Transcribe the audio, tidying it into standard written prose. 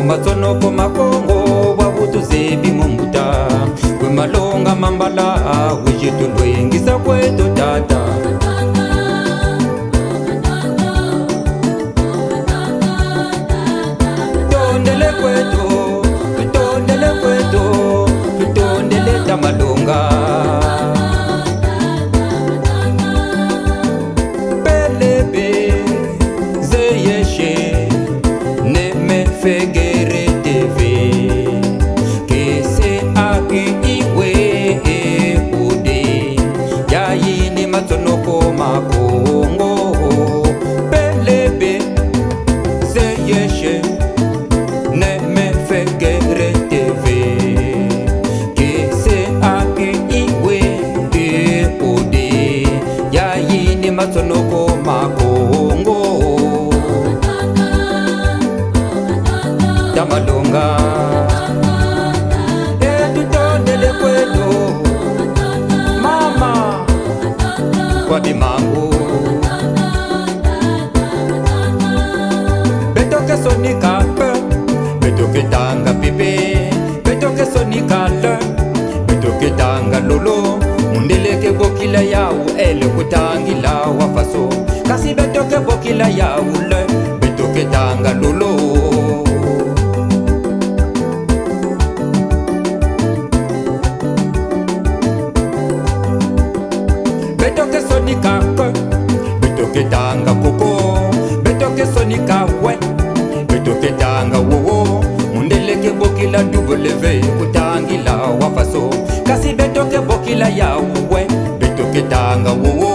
matsonoko makongo wabutuze bimumbuta kwe malonga mambala wijitulwengisa kweto tata tondele kweto tutondele tamalonga belebe zeyeshe fegere teve kese ake iwe ude yayini matonoko makongo belebe zeyeshe neme fegere teve kese ake iwe ude yayini matonoko makongo tamalonga tutondele kwetu mama kwa bimangu betoke sonika betoke tanga pipe betoke sonika le betoke tanga lolo mundeleke bokila yawu ele kutangila wafaso kasi betoke bokila yawu le betoke tanga lolo betoke sonika betoke tanga koko betoke sonika we betoke tanga wowo mundeleke bokila W kutangila wafaso kasi betoke bokila ya we betoke tanga wowo